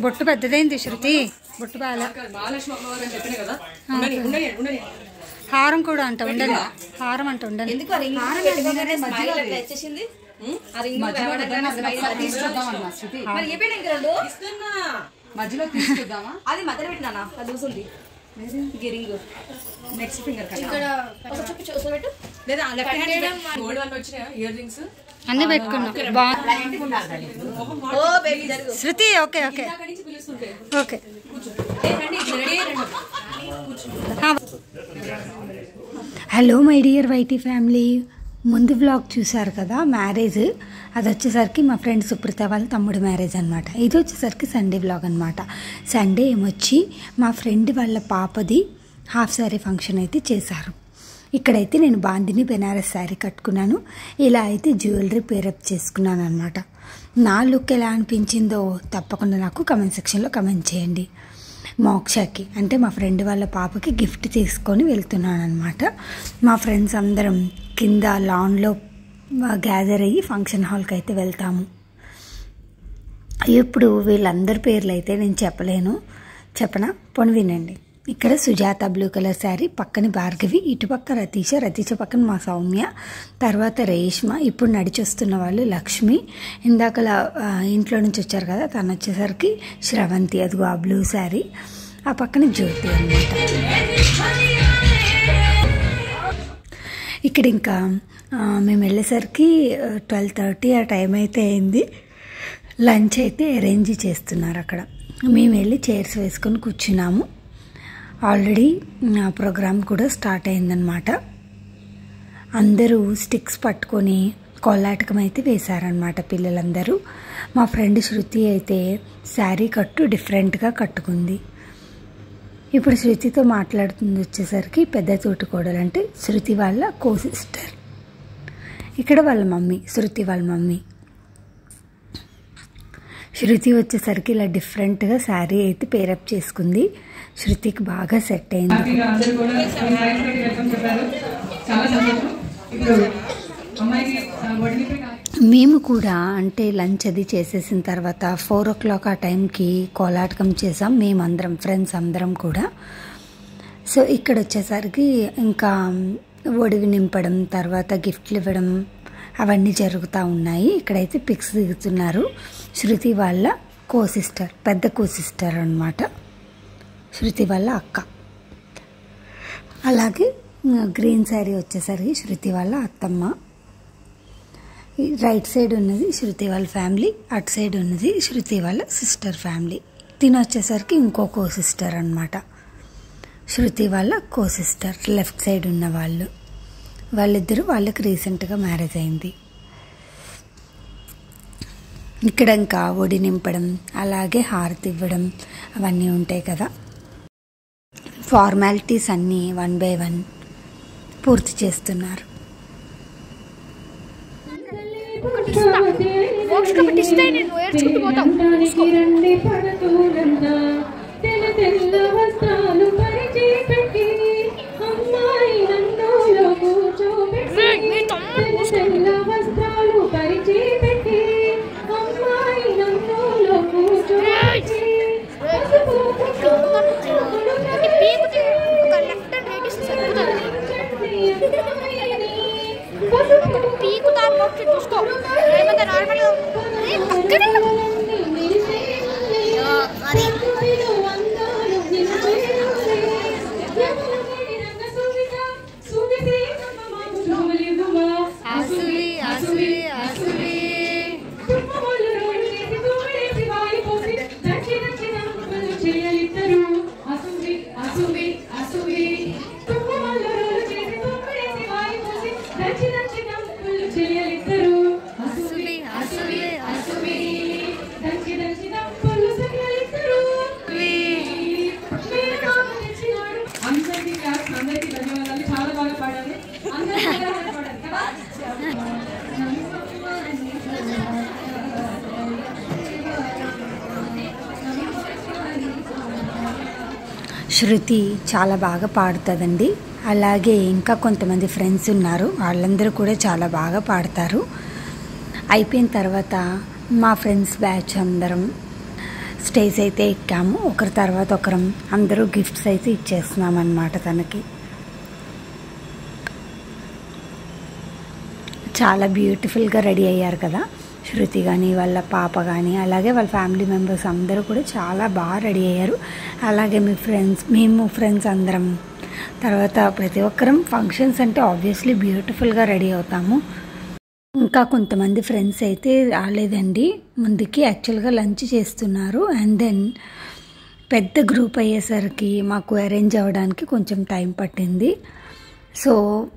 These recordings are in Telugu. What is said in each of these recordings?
బొట్టు పెద్దదైంది శృతి, బొట్టు బాగా. హారం కూడా అంట ఉండాలి, హారం అంట ఉండాలి. మధ్యలో తీసుకుందామా? అది మధ్యలో పెట్టినా అది చూసింది గిరింగ్ నెక్స్ట్ ఫింగర్ లేదా ఇయర్ రింగ్స్ అన్ని పెట్టుకున్నాం. Shruti okay okay okay. Hello my dear YT family, ముందు వ్లాగ్ చూసారు కదా మ్యారేజ్, అది వచ్చేసరికి మా ఫ్రెండ్ సుప్రీత వాళ్ళ తమ్ముడు మ్యారేజ్ అనమాట. ఇది వచ్చేసరికి సండే వ్లాగ్ అనమాట. సండే ఏమొచ్చి మా ఫ్రెండ్ వాళ్ళ పాపది హాఫ్ శారీ ఫంక్షన్ అయితే చేశారు. ఇక్కడైతే నేను బాందిని బెనారస్ శారీ కట్టుకున్నాను. ఇలా అయితే జ్యువెలరీ పేరప్ చేసుకున్నాను అనమాట. నా లుక్ ఎలా అనిపించిందో తప్పకుండా నాకు కమెంట్ సెక్షన్లో కమెంట్ చేయండి. మోక్షకి అంటే మా ఫ్రెండ్ వాళ్ళ పాపకి గిఫ్ట్ తీసుకొని వెళ్తున్నాను అనమాట. మా ఫ్రెండ్స్ అందరం కింద లాన్లో గ్యాదర్ అయ్యి ఫంక్షన్ హాల్కి అయితే వెళ్తాము. ఇప్పుడు వీళ్ళందరి పేర్లు అయితే నేను చెప్పనా పోనీ వినండి. ఇక్కడ సుజాత బ్లూ కలర్ శారీ, పక్కన భార్గవి, ఇటుపక్క రతీష పక్కన మా సౌమ్య, తర్వాత రేష్మ, ఇప్పుడు నడిచొస్తున్న వాళ్ళు లక్ష్మి, ఇందాకలా ఇంట్లో నుంచి వచ్చారు కదా తను వచ్చేసరికి శ్రవంతి, అదిగో ఆ బ్లూ శారీ, ఆ పక్కన జ్యోతి అన్నమాట. ఇక్కడ ఇంకా మేము వెళ్ళేసరికి 12:30 ఆ టైం అయితే అయింది. లంచ్ అయితే అరేంజ్ చేస్తున్నారు అక్కడ. మేము వెళ్ళి చైర్స్ వేసుకొని కూర్చున్నాము. ఆల్రెడీ ప్రోగ్రామ్ కూడా స్టార్ట్ అయిందనమాట. అందరూ స్టిక్స్ పట్టుకొని కోలాటకం అయితే వేశారనమాట పిల్లలందరూ. మా ఫ్రెండ్ శృతి అయితే శారీ కట్టు డిఫరెంట్గా కట్టుకుంది. ఇప్పుడు శృతితో మాట్లాడుతుంది వచ్చేసరికి పెద్ద తోటికోడలు, అంటే శృతి వాళ్ళ కో సిస్టర్. ఇక్కడ వాళ్ళ మమ్మీ, శృతి వాళ్ళ మమ్మీ. శృతి వచ్చేసరికి ఇలా డిఫరెంట్గా శారీ అయితే పేరప్ చేసుకుంది. శృతికి బాగా సెట్ అయింది. మేము కూడా అంటే లంచ్ అది చేసేసిన తర్వాత 4 o'clock ఆ టైంకి కోలాటకం చేసాం మేమందరం, ఫ్రెండ్స్ అందరం కూడా. సో ఇక్కడ వచ్చేసరికి ఇంకా ఒడివి నింపడం, తర్వాత గిఫ్ట్లు ఇవ్వడం అవన్నీ జరుగుతూ ఉన్నాయి. ఇక్కడైతే పిక్స్ దిగుతున్నారు. శృతి వాళ్ళ కో సిస్టర్, పెద్ద కో సిస్టర్ అనమాట, శృతి వాళ్ళ అక్క. అలాగే గ్రీన్ శారీ వచ్చేసరికి శృతి వాళ్ళ అత్తమ్మ. రైట్ సైడ్ ఉన్నది శృతి వాళ్ళ ఫ్యామిలీ, అటు సైడ్ ఉన్నది శృతి వాళ్ళ సిస్టర్ ఫ్యామిలీ. తిని వచ్చేసరికి ఇంకో కో సిస్టర్ అనమాట, శృతి వాళ్ళ కో సిస్టర్ లెఫ్ట్ సైడ్ ఉన్న వాళ్ళు. వాళ్ళిద్దరూ వాళ్ళకి రీసెంట్గా మ్యారేజ్ అయింది. ఇక్కడ ఇంకా ఒడి నింపడం, అలాగే హారతి ఇవ్వడం అవన్నీ ఉంటాయి కదా. ఫార్మాలిటీస్ అన్నీ 1 by 1 పూర్తి చేస్తున్నారు. శృతి చాలా బాగా పాడుతుందండి. అలాగే ఇంకా కొంతమంది ఫ్రెండ్స్ ఉన్నారు, వాళ్ళందరూ కూడా చాలా బాగా పాడతారు. అయిపోయిన తర్వాత మా ఫ్రెండ్స్ బ్యాచ్ అందరం స్టేజ్ అయితే ఎక్కాము. ఒకరి తర్వాత ఒకరం అందరూ గిఫ్ట్స్ అయితే ఇచ్చేస్తున్నాం అన్నమాట తనకి. చాలా బ్యూటిఫుల్గా రెడీ అయ్యారు కదా శృతి కానీ వాళ్ళ పాప కానీ, అలాగే వాళ్ళ ఫ్యామిలీ మెంబర్స్ అందరూ కూడా చాలా బాగా రెడీ అయ్యారు. అలాగే మేము ఫ్రెండ్స్ అందరం, తర్వాత ప్రతి ఒక్కరం ఫంక్షన్స్ అంటే ఆబ్వియస్లీ బ్యూటిఫుల్గా రెడీ అవుతాము. ఇంకా కొంతమంది ఫ్రెండ్స్ అయితే రాలేదండి ముందుకి, యాక్చువల్గా లంచ్ చేస్తున్నారు. అండ్ దెన్ పెద్ద గ్రూప్ అయ్యేసరికి మాకు అరేంజ్ అవ్వడానికి కొంచెం టైం పట్టింది. సో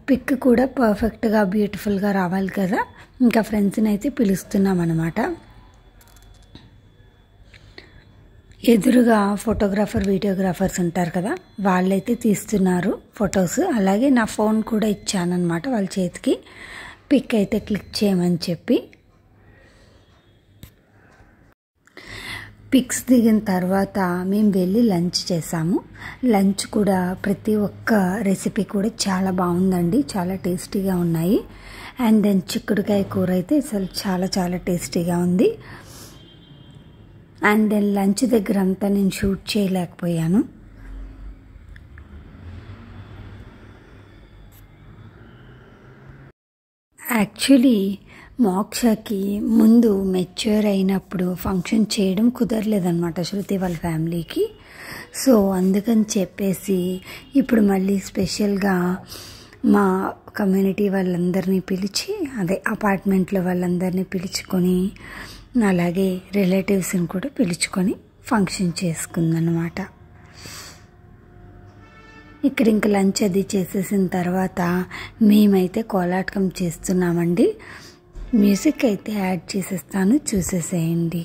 పిక్ కూడా పర్ఫెక్ట్గా బ్యూటిఫుల్గా రావాలి కదా, ఇంకా ఫ్రెండ్స్ని అయితే పిలుస్తున్నాం అన్నమాట. ఎదురుగా ఫోటోగ్రాఫర్ వీడియోగ్రాఫర్స్ ఉంటారు కదా, వాళ్ళైతే తీస్తున్నారు ఫొటోస్. అలాగే నా ఫోన్ కూడా ఇచ్చానన్నమాట వాళ్ళ చేతికి, పిక్ అయితే క్లిక్ చేయమని చెప్పి. పిక్స్ దిగిన తర్వాత మేము వెళ్ళి లంచ్ చేసాము. లంచ్ కూడా ప్రతి ఒక్క రెసిపీ కూడా చాలా బాగుందండి, చాలా టేస్టీగా ఉన్నాయి. అండ్ దెన్ చిక్కుడుకాయ కూర అయితే అసలు చాలా చాలా టేస్టీగా ఉంది. అండ్ దెన్ లంచ్ దగ్గర అంతా నేను షూట్ చేయలేకపోయాను. యాక్చువల్లీ మోక్షకి ముందు మెచ్యూర్ అయినప్పుడు ఫంక్షన్ చేయడం కుదరలేదన్నమాట శృతి వాళ్ళ ఫ్యామిలీకి. సో అందుకని చెప్పేసి ఇప్పుడు మళ్ళీ స్పెషల్గా మా కమ్యూనిటీ వాళ్ళందరినీ పిలిచి, అదే అపార్ట్మెంట్లో వాళ్ళందరినీ పిలుచుకొని, అలాగే రిలేటివ్స్ని కూడా పిలుచుకొని ఫంక్షన్ చేసుకుందన్నమాట. ఇక్కడ ఇంకా లంచ్ అది చేసేసిన తర్వాత మేమైతే కోలాటకం చేస్తున్నామండి. మ్యూజిక్ అయితే యాడ్ చేసేస్తాను, చూసేసేయండి.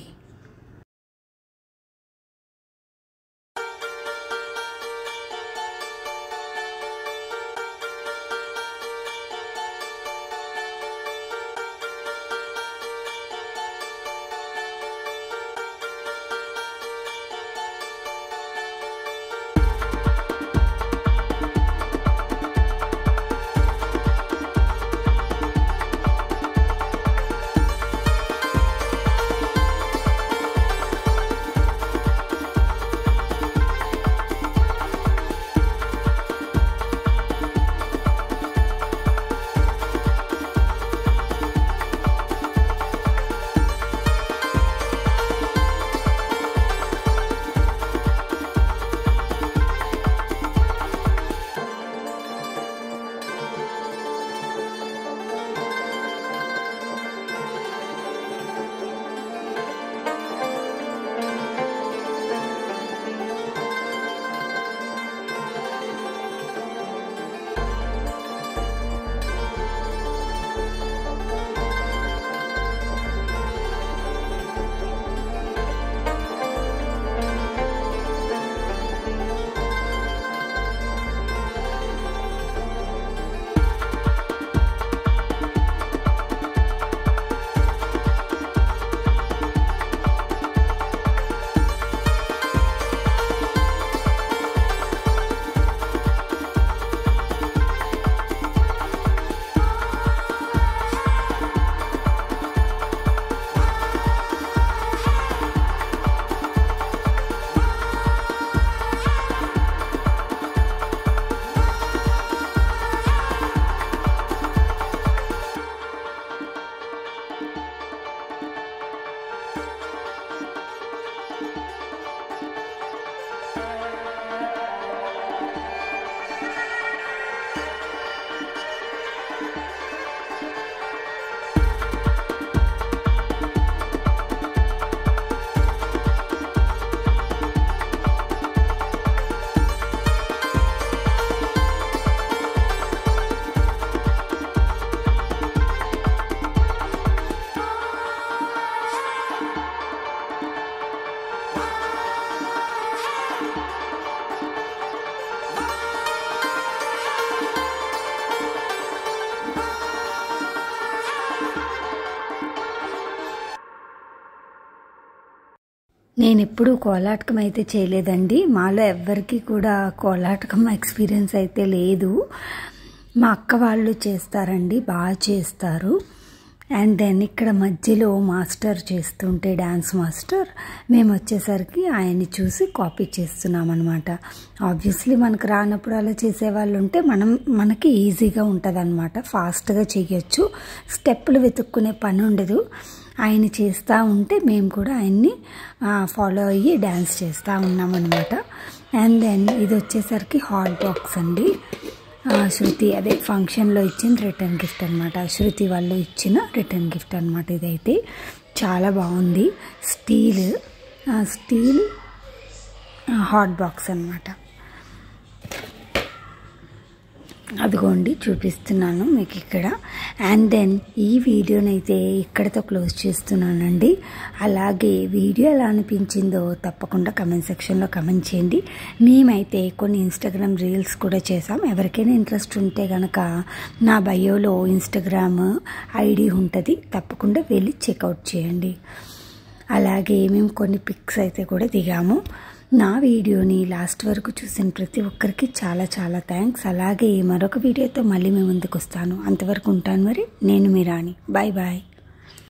నేను ఎప్పుడూ కోలాటకం అయితే చేయలేదండి. మాలో ఎవ్వరికీ కూడా కోలాటకం ఎక్స్పీరియన్స్ అయితే లేదు. మా అక్క వాళ్ళు చేస్తారండి, బాగా చేస్తారు. అండ్ దెన్ ఇక్కడ మధ్యలో మాస్టర్ చేస్తుంటే డ్యాన్స్ మాస్టర్ మేము వచ్చేసరికి ఆయన్ని చూసి కాపీ చేస్తున్నాం అనమాట. ఆబ్వియస్లీ మనకు రానప్పుడు అలా చేసేవాళ్ళు ఉంటే మనకి ఈజీగా ఉంటుంది అనమాట, ఫాస్ట్గా చేయొచ్చు, స్టెప్పులు వెతుక్కునే పని ఉండదు. ఆయన చేస్తూ ఉంటే మేము కూడా ఆయన్ని ఫాలో అయ్యి డ్యాన్స్ చేస్తూ ఉన్నామన్నమాట. అండ్ దెన్ ఇది వచ్చేసరికి హాట్ బాక్స్ అండి. శృతి అదే ఫంక్షన్లో ఇచ్చిన రిటర్న్ గిఫ్ట్ అనమాట, శృతి వాళ్ళు ఇచ్చిన రిటర్న్ గిఫ్ట్ అనమాట. ఇదైతే చాలా బాగుంది, స్టీల్ హాట్ బాక్స్ అనమాట. అదిగోండి చూపిస్తున్నాను మీకు ఇక్కడ. అండ్ దెన్ ఈ వీడియోనైతే ఇక్కడితో క్లోజ్ చేస్తున్నానండి. అలాగే వీడియో ఎలా అనిపించిందో తప్పకుండా కమెంట్ సెక్షన్లో కమెంట్ చేయండి. మేమైతే కొన్ని ఇన్స్టాగ్రామ్ రీల్స్ కూడా చేసాం. ఎవరికైనా ఇంట్రెస్ట్ ఉంటే కనుక నా బయోలో ఇన్స్టాగ్రామ్ ఐడి ఉంటుంది, తప్పకుండా వెళ్ళి చెక్అవుట్ చేయండి. అలాగే మేము కొన్ని పిక్స్ అయితే కూడా దిగాము. నా వీడియోని లాస్ట్ వరకు చూసిన ప్రతి ఒక్కరికి చాలా చాలా థ్యాంక్స్. అలాగే మరొక వీడియోతో మళ్ళీ మీ ముందుకు వస్తాను. అంతవరకు ఉంటాను మరి. నేను మీ రాణి. Bye bye.